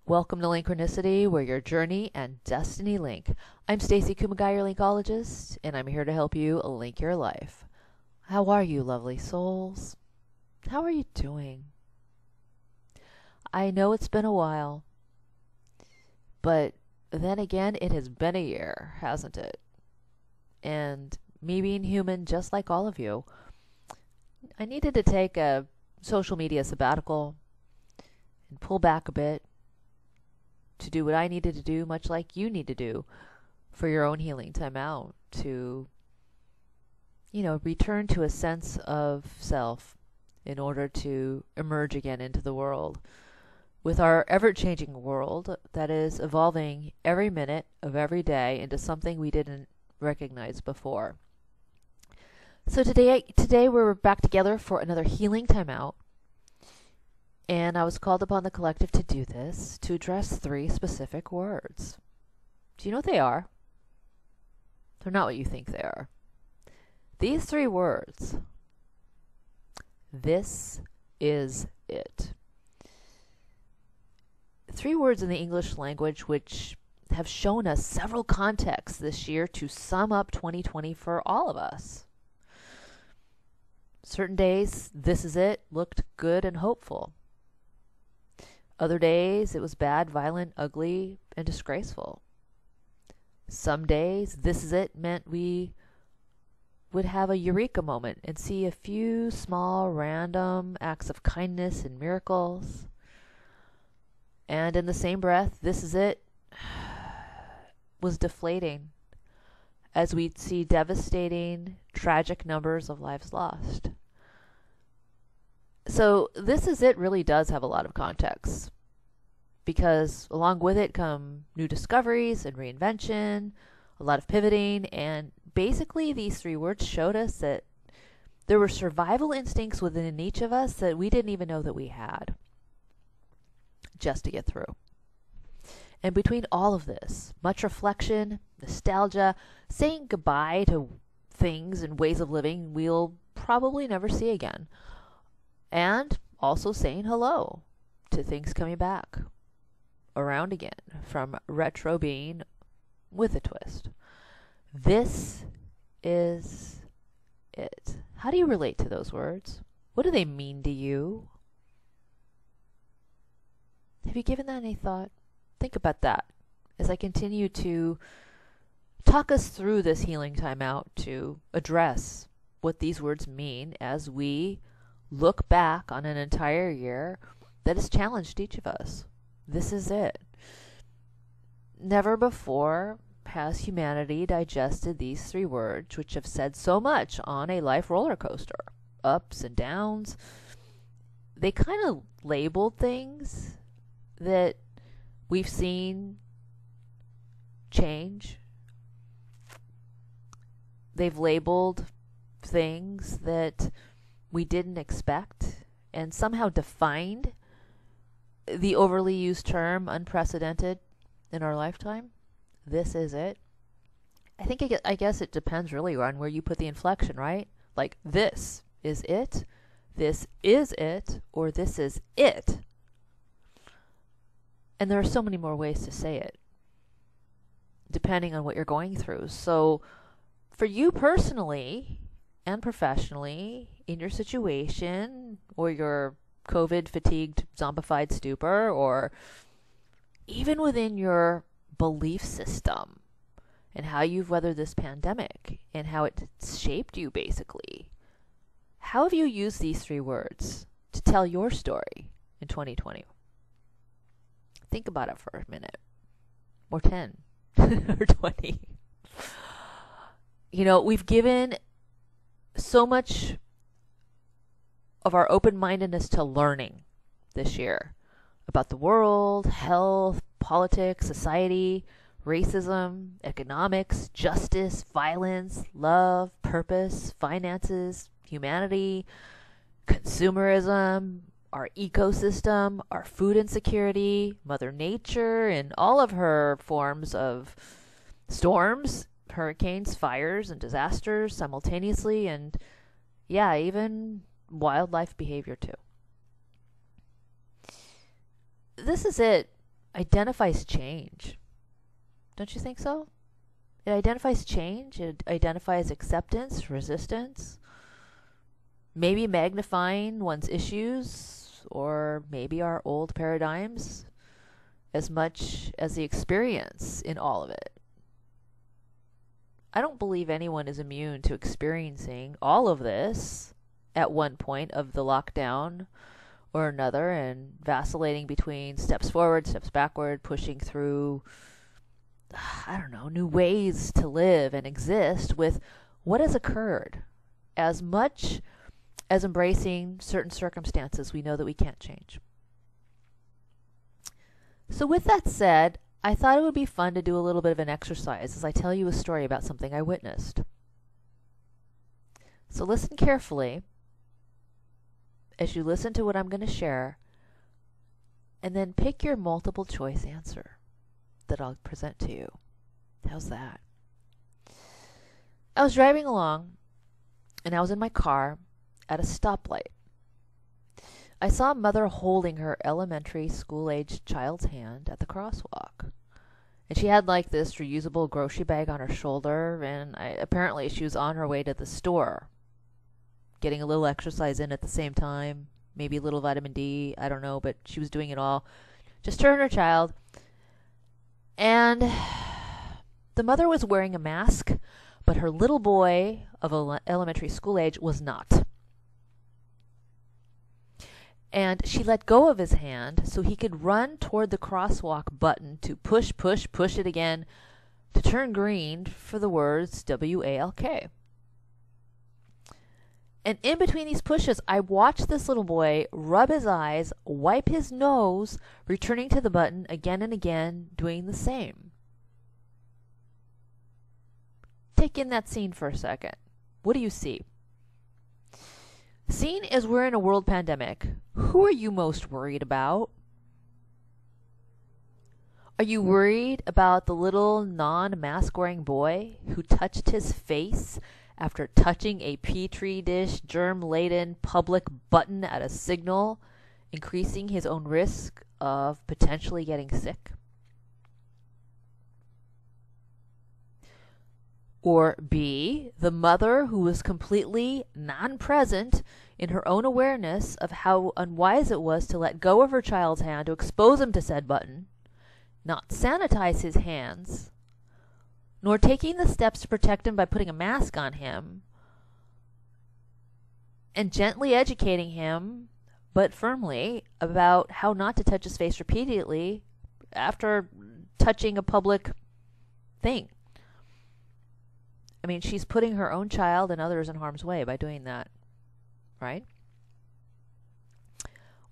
Welcome to Linkronicity, where your journey and destiny link. I'm Stacey, Kumagai, your Linkologist, and I'm here to help you link your life. How are you, lovely souls? How are you doing? I know it's been a while, but then again, it has been a year, hasn't it? And me being human, just like all of you, I needed to take a social media sabbatical and pull back a bit to do what I needed to do, much like you need to do for your own healing time out, to, return to a sense of self in order to emerge again into the world. With our ever-changing world that is evolving every minute of every day into something we didn't recognize before. So today we're back together for another healing time out. And I was called upon the collective to do this, to address 3 specific words. Do you know what they are? They're not what you think they are. These 3 words. This is it. 3 words in the English language which have shown us several contexts this year to sum up 2020 for all of us. Certain days, this is it, looked good and hopeful. Other days, it was bad, violent, ugly, and disgraceful. Some days, this is it meant we would have a eureka moment and see a few small, random acts of kindness and miracles. And in the same breath, this is it was deflating as we'd see devastating, tragic numbers of lives lost. So this is it really does have a lot of context, because along with it come new discoveries and reinvention, a lot of pivoting, and basically these 3 words showed us that there were survival instincts within each of us that we didn't even know that we had, just to get through. And between all of this, much reflection, nostalgia, saying goodbye to things and ways of living we'll probably never see again, and also saying hello to things coming back around again from retro being with a twist. This is it. How do you relate to those words? What do they mean to you? Have you given that any thought? Think about that as I continue to talk us through this healing time out to address what these words mean as we look back on an entire year that has challenged each of us. This is it. Never before has humanity digested these 3 words, which have said so much on a life roller coaster. Ups and downs. They kind of labeled things that we've seen change. They've labeled things that we didn't expect and somehow defined the overly used term unprecedented in our lifetime. This is it. I guess it depends really on where you put the inflection, right? Like, this is it, or this is it. And there are so many more ways to say it, depending on what you're going through. So for you personally and professionally, in your situation, or your COVID-fatigued, zombified stupor, or even within your belief system, and how you've weathered this pandemic, and how it shaped you, basically. How have you used these 3 words to tell your story in 2020? Think about it for a minute, or 10, or 20. We've given so much of our open-mindedness to learning this year about the world, health, politics, society, racism, economics, justice, violence, love, purpose, finances, humanity, consumerism, our ecosystem, our food insecurity, Mother Nature, and all of her forms of storms, hurricanes, fires, and disasters simultaneously, and even wildlife behavior too. This is it identifies change. Don't you think so? It identifies change. It identifies acceptance, resistance, maybe magnifying one's issues or maybe our old paradigms as much as the experience in all of it. I don't believe anyone is immune to experiencing all of this at one point of the lockdown or another, and vacillating between steps forward, steps backward, pushing through, I don't know, new ways to live and exist with what has occurred, as much as embracing certain circumstances we know that we can't change. So with that said, I thought it would be fun to do a little bit of an exercise as I tell you a story about something I witnessed. So listen carefully as you listen to what I'm going to share, and then pick your multiple choice answer that I'll present to you. How's that? I was driving along, and I was in my car at a stoplight. I saw a mother holding her elementary school-aged child's hand at the crosswalk. And she had like this reusable grocery bag on her shoulder, and apparently she was on her way to the store, getting a little exercise in at the same time, maybe a little vitamin D, I don't know, but she was doing it all. Just her and her child. And the mother was wearing a mask, but her little boy of elementary school age was not. And she let go of his hand so he could run toward the crosswalk button to push it again to turn green for the words WALK. And in between these pushes, I watched this little boy rub his eyes, wipe his nose, returning to the button again and again, doing the same. Take in that scene for a second. What do you see? Seeing as we're in a world pandemic, who are you most worried about? Are you worried about the little non-mask wearing boy who touched his face after touching a Petri dish germ-laden public button at a signal, increasing his own risk of potentially getting sick? Or B, the mother who was completely non-present in her own awareness of how unwise it was to let go of her child's hand to expose him to said button, not sanitize his hands, nor taking the steps to protect him by putting a mask on him, and gently educating him, but firmly, about how not to touch his face repeatedly after touching a public thing. I mean, she's putting her own child and others in harm's way by doing that, right?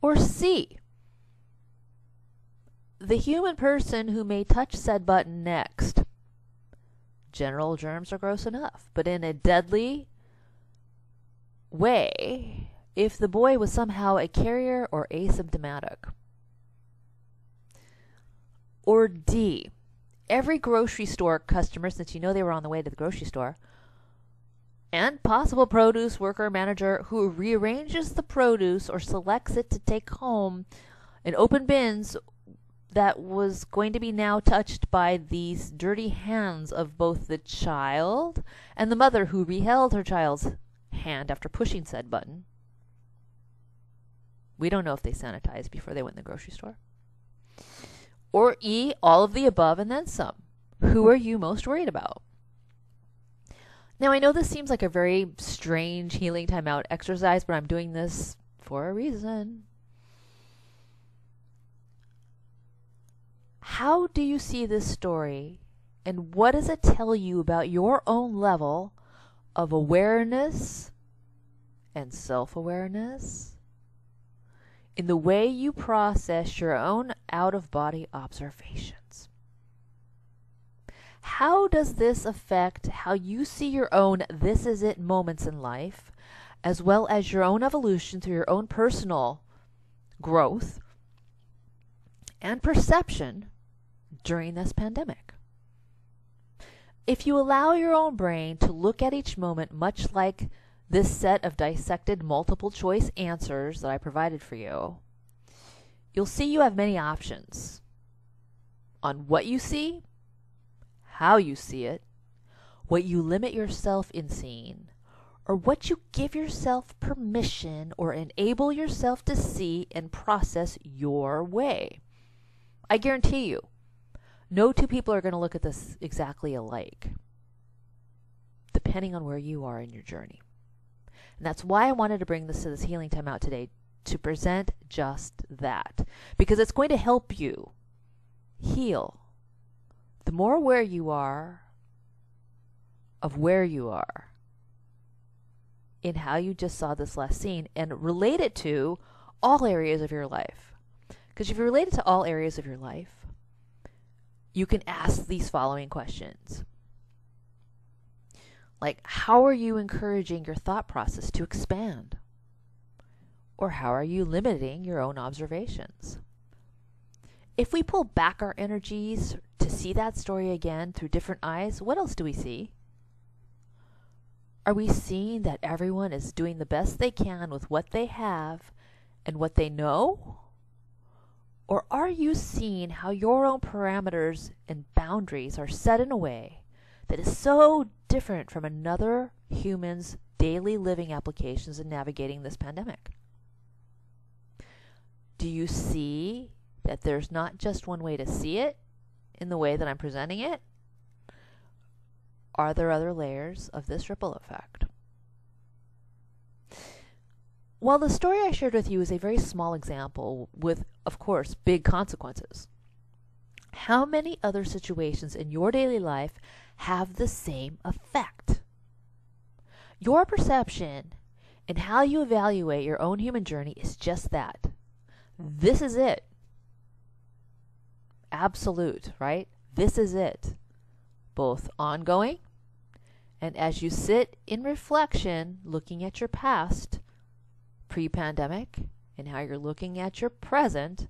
Or C, the human person who may touch said button next. General germs are gross enough, but in a deadly way if the boy was somehow a carrier or asymptomatic. Or D, every grocery store customer, since you know they were on the way to the grocery store, and possible produce worker manager who rearranges the produce or selects it to take home in open bins that was going to be now touched by these dirty hands of both the child and the mother who reheld her child's hand after pushing said button. We don't know if they sanitized before they went in the grocery store. Or E, all of the above and then some. Who are you most worried about? Now, I know this seems like a very strange healing timeout exercise, but I'm doing this for a reason. How do you see this story, and what does it tell you about your own level of awareness and self-awareness in the way you process your own out-of-body observations? How does this affect how you see your own this is it moments in life, as well as your own evolution through your own personal growth and perception during this pandemic? If you allow your own brain to look at each moment much like this set of dissected multiple choice answers that I provided for you, you'll see you have many options on what you see, how you see it, what you limit yourself in seeing, or what you give yourself permission or enable yourself to see and process your way. I guarantee you, no two people are going to look at this exactly alike, depending on where you are in your journey. And that's why I wanted to bring this to this healing time out today, to present just that, because it's going to help you heal. The more aware you are of where you are in how you just saw this last scene, and relate it to all areas of your life. Because if you relate it to all areas of your life, you can ask these following questions. Like, how are you encouraging your thought process to expand? Or how are you limiting your own observations? If we pull back our energies to see that story again through different eyes, what else do we see? Are we seeing that everyone is doing the best they can with what they have and what they know? Or are you seeing how your own parameters and boundaries are set in a way that is so different from another human's daily living applications in navigating this pandemic? Do you see that there's not just one way to see it in the way that I'm presenting it? Are there other layers of this ripple effect? While the story I shared with you is a very small example with, of course, big consequences, how many other situations in your daily life have the same effect? Your perception and how you evaluate your own human journey is just that. This is it. Absolute, right? This is it. Both ongoing, and as you sit in reflection, looking at your past, pre-pandemic, and how you're looking at your present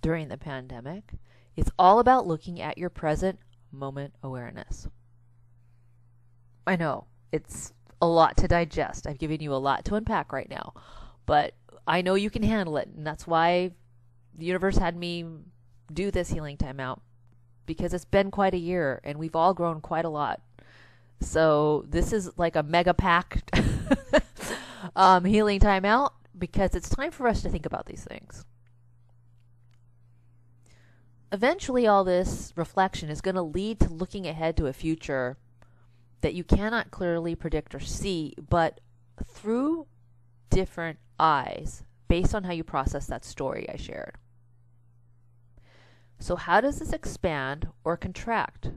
during the pandemic, it's all about looking at your present moment awareness. I know, it's a lot to digest. I've given you a lot to unpack right now, but I know you can handle it, and that's why the universe had me do this healing timeout, because it's been quite a year, and we've all grown quite a lot. So this is like a mega packed healing timeout, because it's time for us to think about these things. Eventually, all this reflection is going to lead to looking ahead to a future that you cannot clearly predict or see, but through different eyes, based on how you process that story I shared. So how does this expand or contract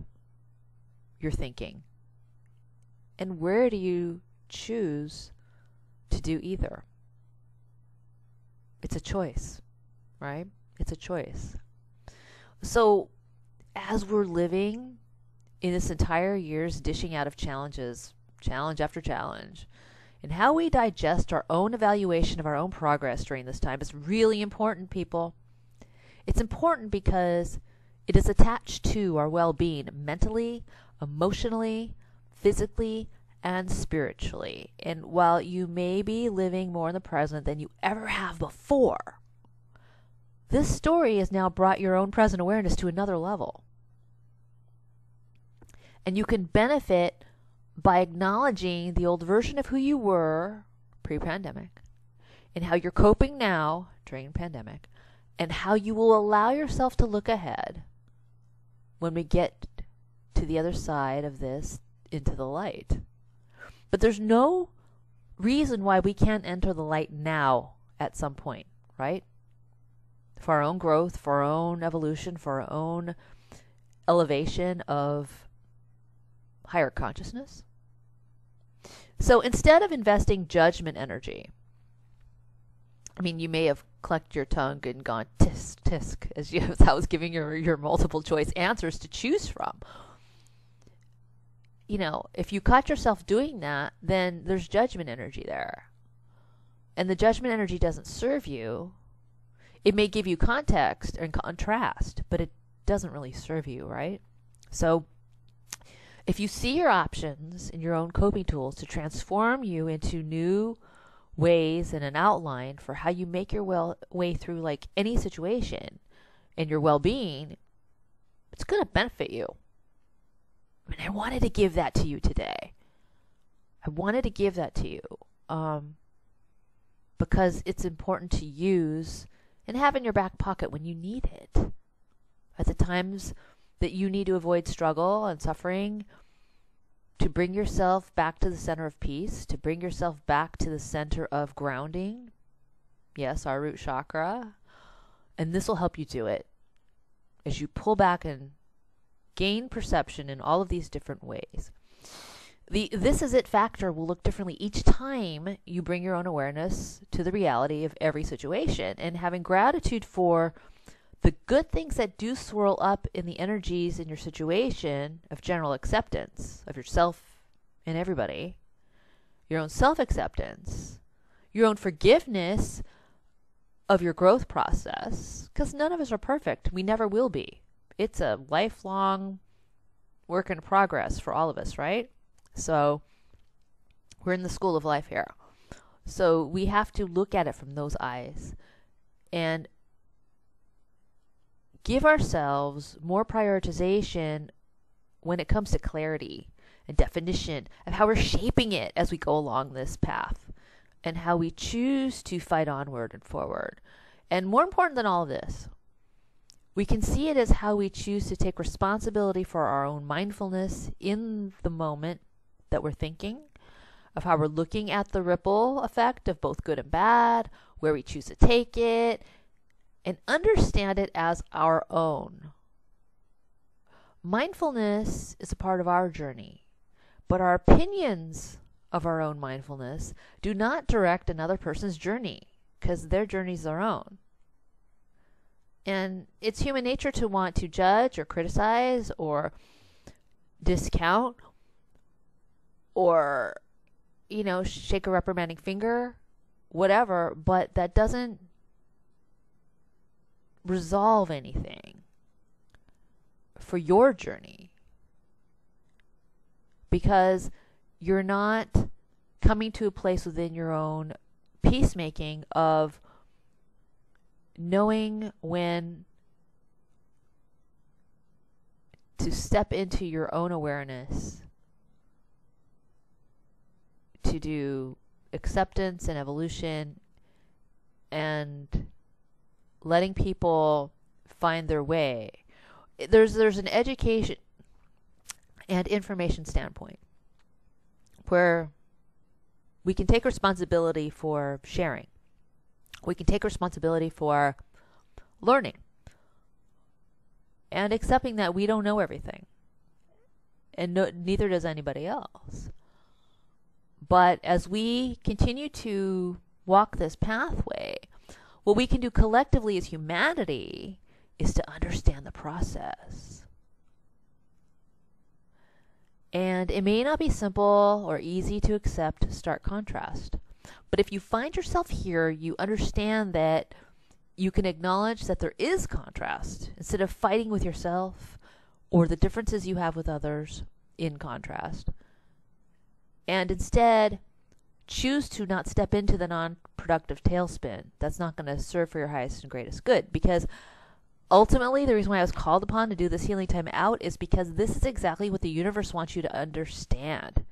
your thinking? And where do you choose to do either? It's a choice, right? It's a choice. So as we're living in this entire year's dishing out of challenges, challenge after challenge, and how we digest our own evaluation of our own progress during this time is really important, people. It's important because it is attached to our well-being mentally, emotionally, physically, and spiritually. And while you may be living more in the present than you ever have before, this story has now brought your own present awareness to another level. And you can benefit by acknowledging the old version of who you were pre-pandemic and how you're coping now during pandemic, and how you will allow yourself to look ahead when we get to the other side of this into the light. But there's no reason why we can't enter the light now at some point, right? For our own growth, for our own evolution, for our own elevation of higher consciousness. So instead of investing judgment energy, I mean, you may have clucked your tongue and gone tisk, tisk, as I was giving your multiple choice answers to choose from. You know, if you caught yourself doing that, then there's judgment energy there. And the judgment energy doesn't serve you. It may give you context and contrast, but it doesn't really serve you, right? So if you see your options in your own coping tools to transform you into new ways and an outline for how you make your way through like any situation, and your well-being, it's going to benefit you. I mean, I wanted to give that to you today. I wanted to give that to you because it's important to use and have in your back pocket when you need it. At the times that you need to avoid struggle and suffering, to bring yourself back to the center of peace, to bring yourself back to the center of grounding. Yes, our root chakra. And this will help you do it as you pull back and gain perception in all of these different ways. The this is it factor will look differently each time you bring your own awareness to the reality of every situation, and having gratitude for the good things that do swirl up in the energies in your situation of general acceptance of yourself and everybody, your own self-acceptance, your own forgiveness of your growth process, because none of us are perfect. We never will be. It's a lifelong work in progress for all of us, right? So we're in the school of life here. So we have to look at it from those eyes and give ourselves more prioritization when it comes to clarity and definition of how we're shaping it as we go along this path and how we choose to fight onward and forward. And more important than all of this, we can see it as how we choose to take responsibility for our own mindfulness in the moment that we're thinking, of how we're looking at the ripple effect of both good and bad, where we choose to take it, and understand it as our own. Mindfulness is a part of our journey, but our opinions of our own mindfulness do not direct another person's journey, because their journey is their own. And it's human nature to want to judge or criticize or discount or, shake a reprimanding finger, whatever, but that doesn't resolve anything for your journey, because you're not coming to a place within your own peacemaking of knowing when to step into your own awareness to do acceptance and evolution and letting people find their way. There's an education and information standpoint where we can take responsibility for sharing. We can take responsibility for learning and accepting that we don't know everything, and neither does anybody else. But as we continue to walk this pathway, what we can do collectively as humanity is to understand the process. And it may not be simple or easy to accept stark contrast. But if you find yourself here, you understand that you can acknowledge that there is contrast instead of fighting with yourself or the differences you have with others in contrast. And instead, choose to not step into the non-productive tailspin. That's not going to serve for your highest and greatest good, because ultimately, the reason why I was called upon to do this healing time out is because this is exactly what the universe wants you to understand.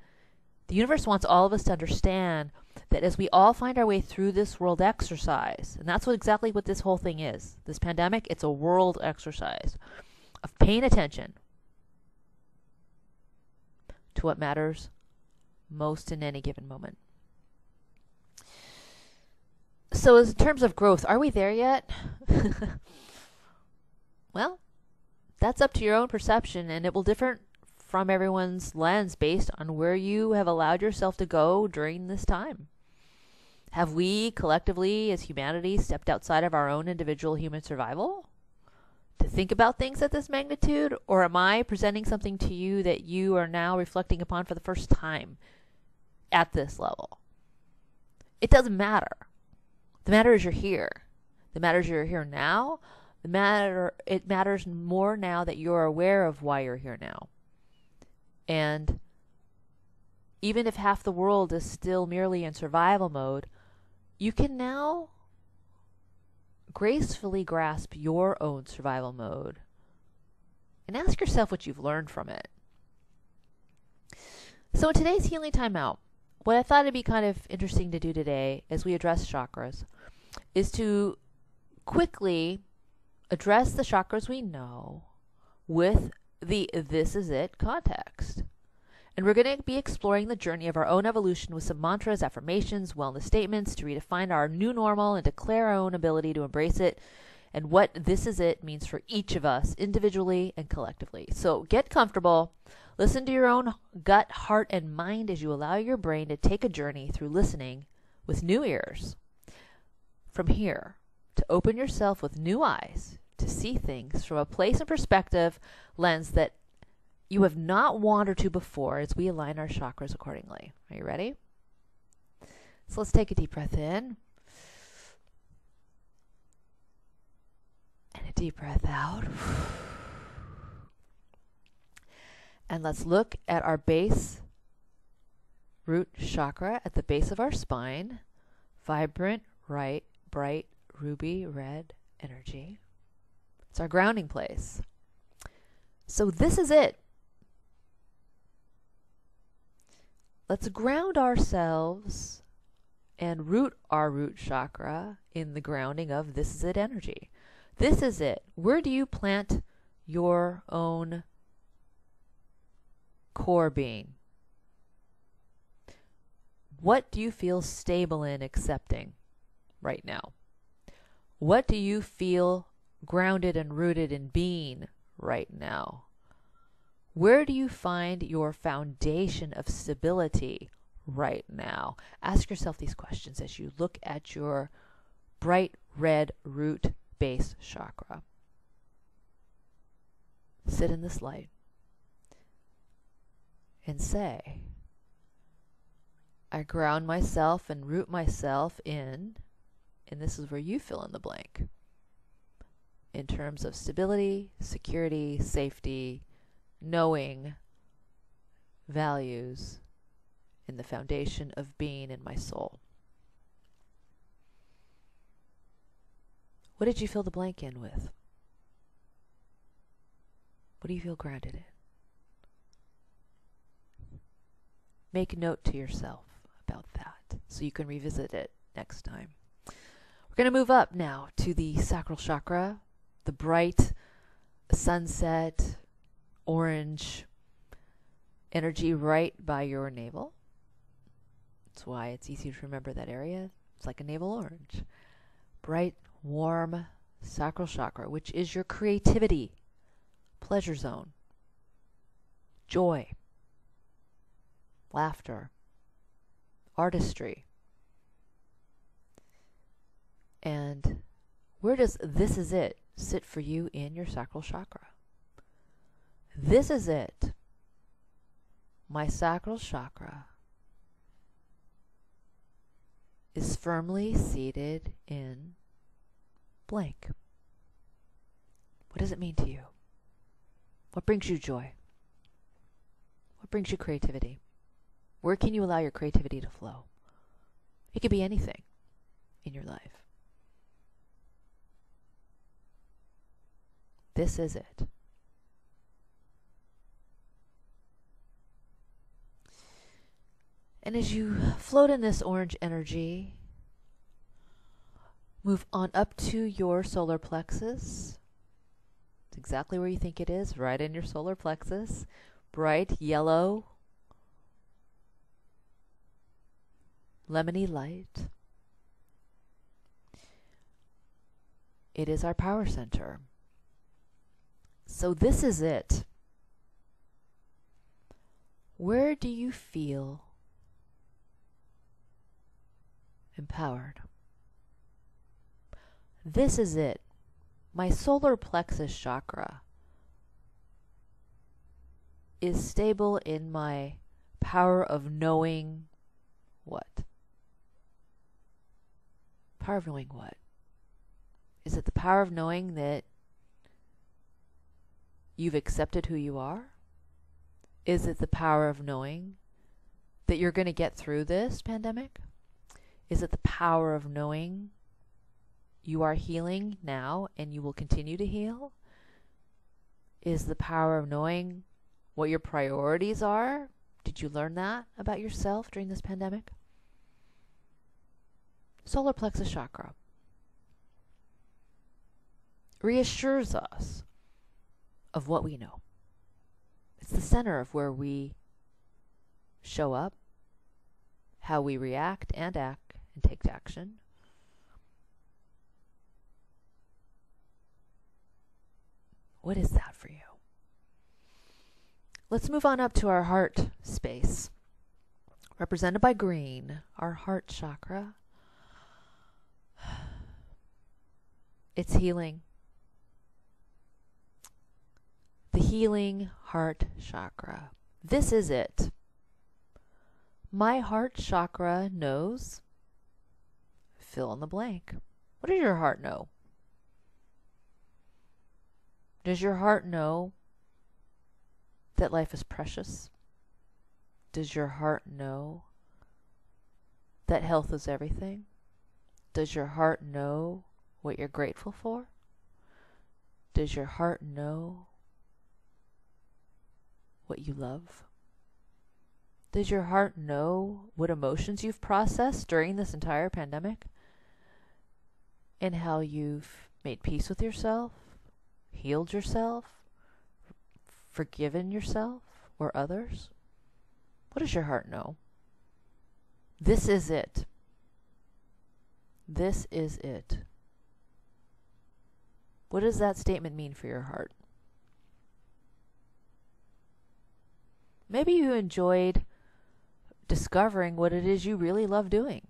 The universe wants all of us to understand that as we all find our way through this world exercise, and that's exactly what this whole thing is, this pandemic, it's a world exercise of paying attention to what matters most in any given moment. So in terms of growth, are we there yet? Well, that's up to your own perception, and it will differ from everyone's lens based on where you have allowed yourself to go during this time. Have we collectively as humanity stepped outside of our own individual human survival to think about things at this magnitude? Or am I presenting something to you that you are now reflecting upon for the first time at this level? It doesn't matter. The matter is you're here. The matter is you're here now. It matters more now that you're aware of why you're here now. And even if half the world is still merely in survival mode, you can now gracefully grasp your own survival mode and ask yourself what you've learned from it. So in today's Healing Timeout, what I thought it'd be kind of interesting to do today as we address chakras is to quickly address the chakras we know with the "this is it" context. And we're going to be exploring the journey of our own evolution with some mantras, affirmations, wellness statements to redefine our new normal and declare our own ability to embrace it and what "this is it" means for each of us individually and collectively. So get comfortable. Listen to your own gut, heart, and mind as you allow your brain to take a journey through listening with new ears. From here, to open yourself with new eyes to see things from a place and perspective lens that you have not wandered to before as we align our chakras accordingly. Are you ready? So let's take a deep breath in. And a deep breath out. And let's look at our base root chakra at the base of our spine. Vibrant, bright, ruby red energy. It's our grounding place. So this is it. Let's ground ourselves and root our root chakra in the grounding of "this is it" energy. This is it. Where do you plant your own core being? What do you feel stable in accepting right now? What do you feel grounded and rooted in being right now? Where do you find your foundation of stability right now? Ask yourself these questions as you look at your bright red root base chakra. Sit in this light and say, I ground myself and root myself in, and this is where you fill in the blank, in terms of stability, security, safety, knowing, values, in the foundation of being in my soul. What did you fill the blank in with? What do you feel grounded in? Make a note to yourself about that so you can revisit it next time. We're going to move up now to the sacral chakra, the bright sunset orange energy right by your navel. That's why it's easy to remember that area. It's like a navel orange. Bright, warm sacral chakra, which is your creativity, pleasure zone, joy, laughter, artistry. And where does "this is it" sit for you in your sacral chakra? This is it. My sacral chakra is firmly seated in blank. What does it mean to you? What brings you joy? What brings you creativity? Where can you allow your creativity to flow? It could be anything in your life. This is it. And as you float in this orange energy, move on up to your solar plexus. It's exactly where you think it is, right in your solar plexus. Bright yellow, lemony light. It is our power center. So this is it. Where do you feel empowered? This is it. My solar plexus chakra is stable in my power of knowing what? Power of knowing what? Is it the power of knowing that you've accepted who you are? Is it the power of knowing that you're going to get through this pandemic? Is it the power of knowing you are healing now and you will continue to heal is the power of knowing what your priorities are. Did you learn that about yourself during this pandemic? Solar plexus chakra reassures us of what we know. It's the center of where we show up, how we react and act and take action. What is that for you? Let's move on up to our heart space, represented by green, our heart chakra. It's healing. The healing heart chakra. This is it. My heart chakra knows, fill in the blank. What does your heart know? Does your heart know that life is precious? Does your heart know that health is everything? Does your heart know what you're grateful for? Does your heart know what you love? Does your heart know what emotions you've processed during this entire pandemic? And how you've made peace with yourself, healed yourself, forgiven yourself or others? What does your heart know? This is it. This is it. What does that statement mean for your heart? Maybe you enjoyed discovering what it is you really love doing.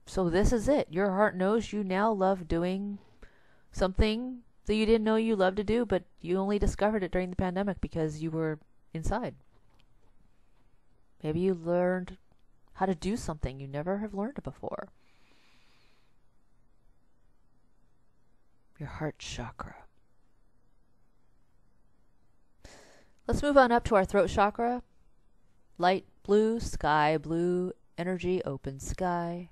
So this is it. Your heart knows you now love doing something that you didn't know you loved to do, but you only discovered it during the pandemic because you were inside. Maybe you learned how to do something you never have learned before. Your heart chakra. Let's move on up to our throat chakra. Light blue, sky blue, energy, open sky.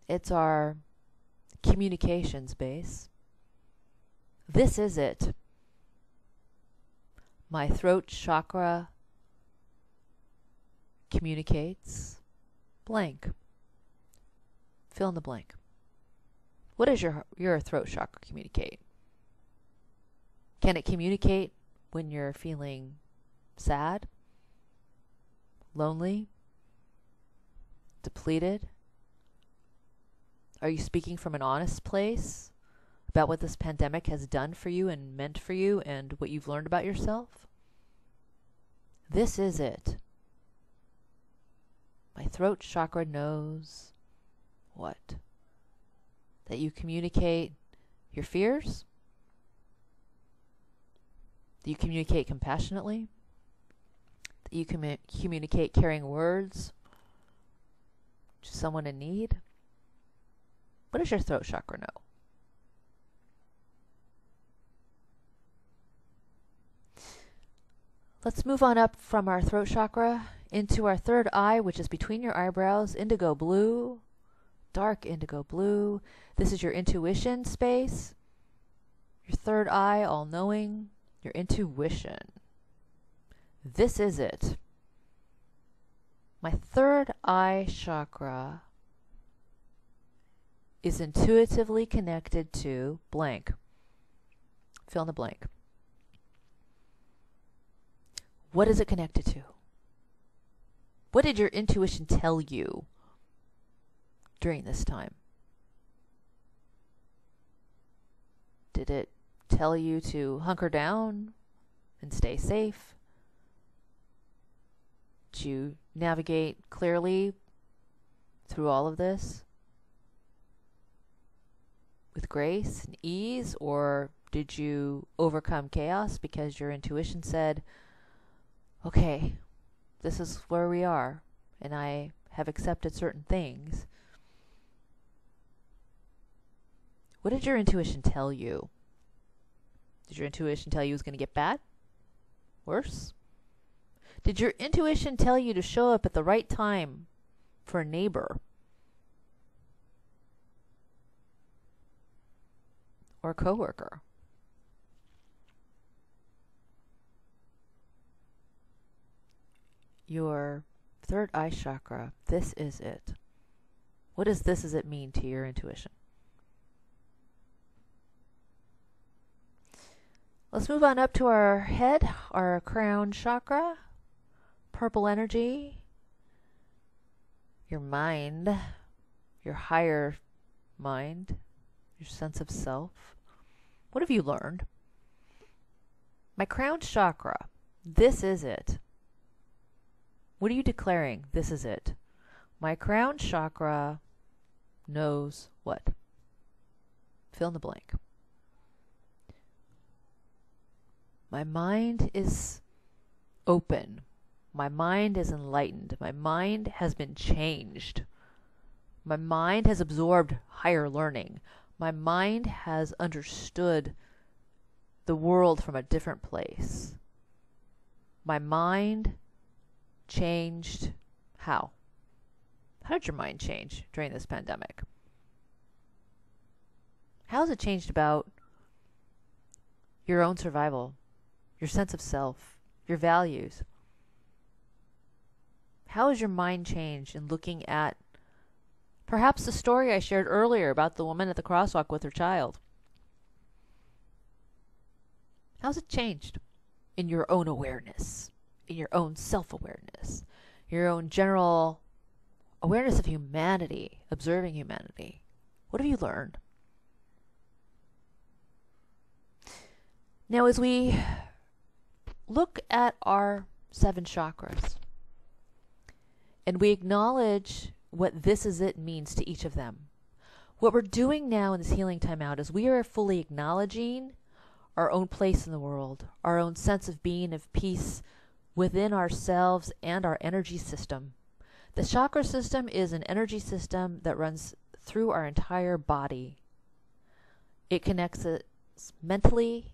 It's our communications base. This is it. My throat chakra communicates blank. Fill in the blank. What does your throat chakra communicate? Can it communicate when you're feeling sad, lonely, depleted? Are you speaking from an honest place about what this pandemic has done for you and meant for you and what you've learned about yourself? This is it. My throat chakra knows what? That you communicate your fears? That you communicate compassionately? That you communicate caring words to someone in need? What does your throat chakra know? Let's move on up from our throat chakra into our third eye, which is between your eyebrows, indigo blue, dark indigo blue. This is your intuition space. Your third eye, all-knowing, your intuition. This is it. My third eye chakra is intuitively connected to blank. Fill in the blank. What is it connected to? What did your intuition tell you during this time? Did it tell you to hunker down and stay safe? Did you navigate clearly through all of this with grace and ease? Or did you overcome chaos because your intuition said, okay, this is where we are, and I have accepted certain things? What did your intuition tell you? Did your intuition tell you it was going to get bad? Worse? Did your intuition tell you to show up at the right time for a neighbor? or coworker. Your third eye chakra, this is it. What does this is it mean to your intuition? Let's move on up to our head, our crown chakra, purple energy, your mind, your higher mind, your sense of self. What have you learned? My crown chakra, this is it. What are you declaring? This is it. My crown chakra knows what? Fill in the blank. My mind is open. My mind is enlightened. My mind has been changed. My mind has absorbed higher learning. My mind has understood the world from a different place. My mind changed how? How did your mind change during this pandemic? How has it changed about your own survival, your sense of self, your values? How has your mind changed in looking at perhaps the story I shared earlier about the woman at the crosswalk with her child? How's it changed in your own awareness, in your own self-awareness, your own general awareness of humanity, observing humanity? What have you learned? Now, as we look at our 7 chakras and we acknowledge what this is it means to each of them, what we're doing now in this healing timeout is we are fully acknowledging our own place in the world, our own sense of being, of peace within ourselves and our energy system. The chakra system is an energy system that runs through our entire body. It connects us mentally,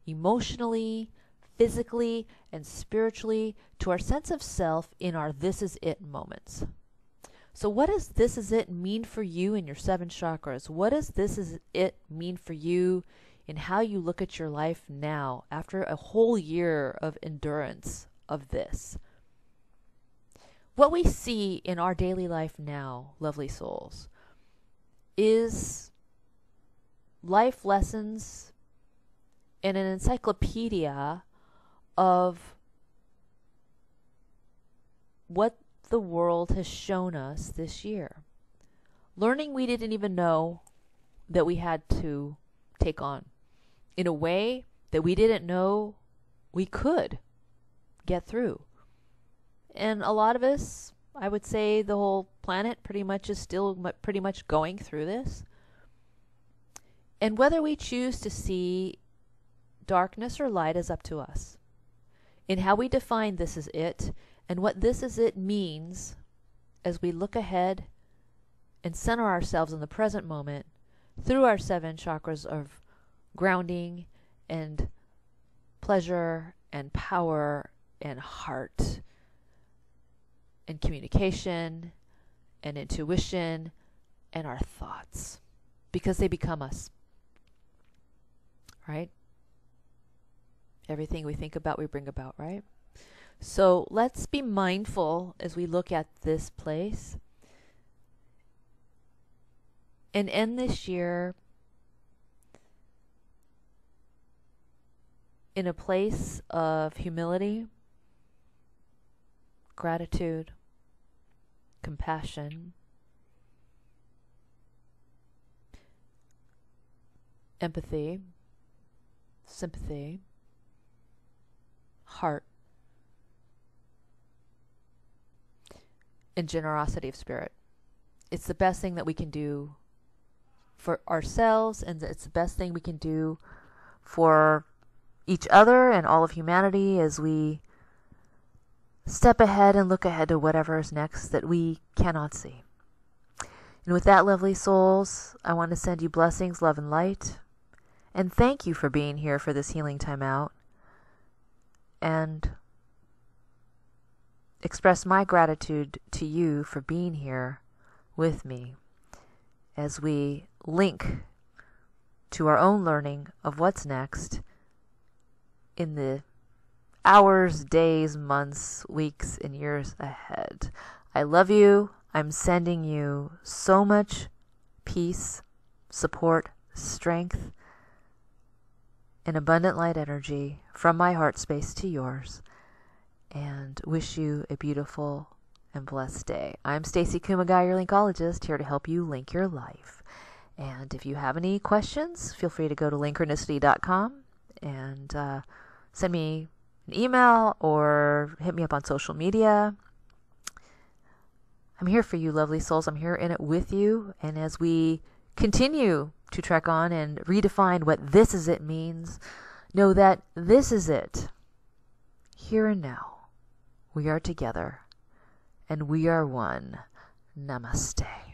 emotionally, physically, and spiritually to our sense of self in our this is it moments. So what does this is it mean for you in your 7 chakras? What does this is it mean for you in how you look at your life now after a whole year of endurance of this? What we see in our daily life now, lovely souls, is life lessons and an encyclopedia of what the world has shown us this year. Learning we didn't even know that we had to take on in a way that we didn't know we could get through. And a lot of us, I would say the whole planet pretty much is still pretty much going through this. And whether we choose to see darkness or light is up to us. In how we define this is it and what this is it means as we look ahead and center ourselves in the present moment through our 7 chakras of grounding and pleasure and power and heart and communication and intuition and our thoughts, because they become us, right? Everything we think about, we bring about, right? So let's be mindful as we look at this place and end this year in a place of humility, gratitude, compassion, empathy, sympathy, heart, and generosity of spirit. It's the best thing that we can do for ourselves, and it's the best thing we can do for each other and all of humanity as we step ahead and look ahead to whatever is next that we cannot see. And with that, lovely souls, I want to send you blessings, love, and light. And thank you for being here for this healing time out. And express my gratitude to you for being here with me as we link to our own learning of what's next in the hours, days, months, weeks, and years ahead. I love you. I'm sending you so much peace, support, strength, and abundant light energy from my heart space to yours, and wish you a beautiful and blessed day. I'm Stacey Kumagai, your Linkologist, here to help you link your life. And if you have any questions, feel free to go to Linkronicity.com and send me an email or hit me up on social media. I'm here for you, lovely souls. I'm here in it with you. And as we continue to trek on and redefine what this is it means, know that this is it. Here and now, we are together, and we are one. Namaste.